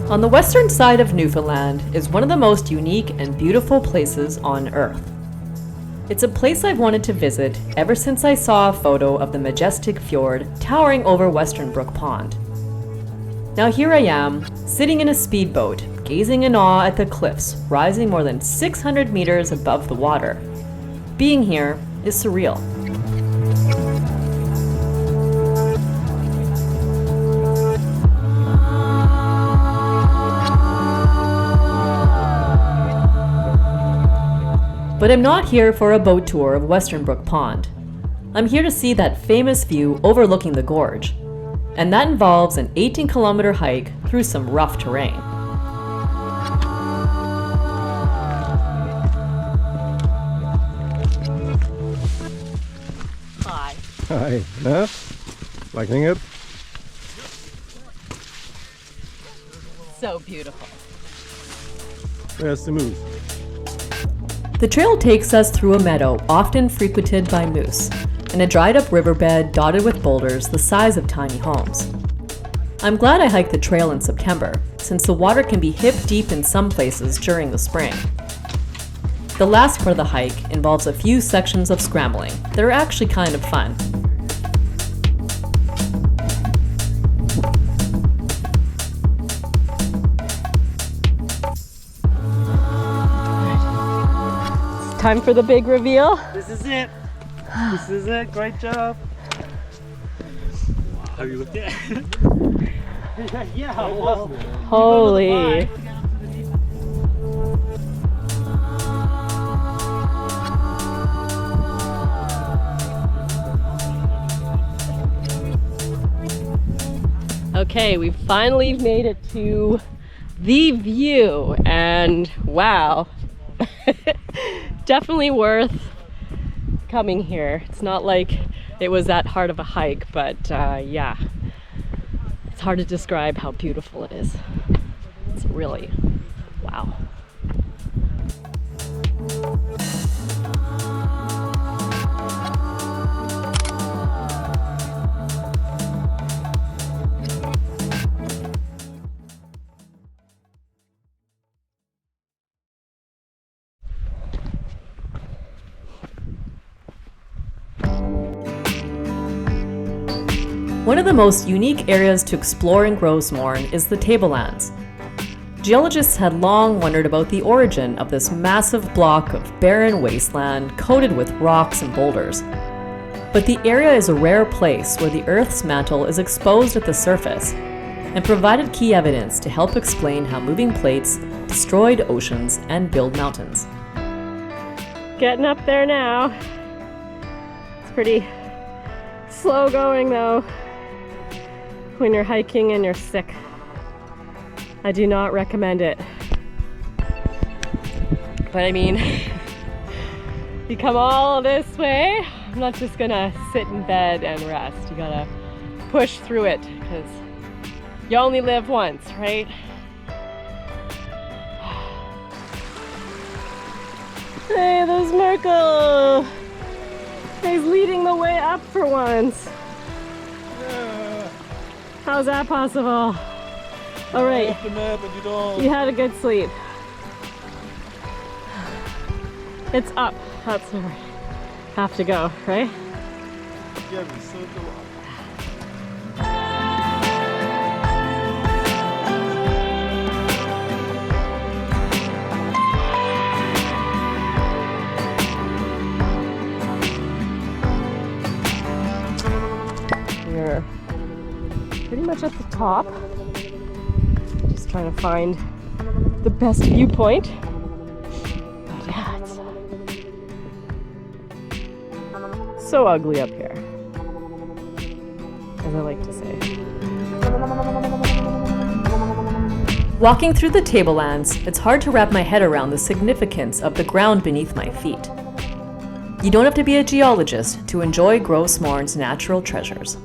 On the western side of Newfoundland is one of the most unique and beautiful places on Earth. It's a place I've wanted to visit ever since I saw a photo of the majestic fjord towering over Western Brook Pond. Now here I am, sitting in a speedboat, gazing in awe at the cliffs rising more than 600 meters above the water. Being here is surreal. But I'm not here for a boat tour of Western Brook Pond. I'm here to see that famous view overlooking the gorge, and that involves an 18-kilometer hike through some rough terrain. Hi. Hi. Huh? Liking it? So beautiful. Where's the moose? The trail takes us through a meadow often frequented by moose, and a dried-up riverbed dotted with boulders the size of tiny homes. I'm glad I hiked the trail in September, since the water can be hip-deep in some places during the spring. The last part of the hike involves a few sections of scrambling that are actually kind of fun. Time for the big reveal. This is it. This is it. Great job. Wow, have you looked at it? Yeah. Well, holy. Okay, we finally made it to the view, and wow. Definitely worth coming here. It's not like it was that hard of a hike, but yeah, it's hard to describe how beautiful it is. It's really, wow. One of the most unique areas to explore in Gros Morne is the Tablelands. Geologists had long wondered about the origin of this massive block of barren wasteland coated with rocks and boulders. But the area is a rare place where the Earth's mantle is exposed at the surface, and provided key evidence to help explain how moving plates destroyed oceans and built mountains. Getting up there now. It's pretty slow going though. When you're hiking and you're sick, I do not recommend it. But I mean, you come all this way, I'm not just gonna sit in bed and rest. You gotta push through it, because you only live once, right? Hey, there's Merkel! He's leading the way up for once. How's that possible? All right, you had a good sleep. It's up, that's where we have to go, right? Yeah, we so do. We're pretty much at the top. Just trying to find the best viewpoint. But yeah, it's so ugly up here, as I like to say. Walking through the Tablelands, it's hard to wrap my head around the significance of the ground beneath my feet. You don't have to be a geologist to enjoy Gros Morne's natural treasures.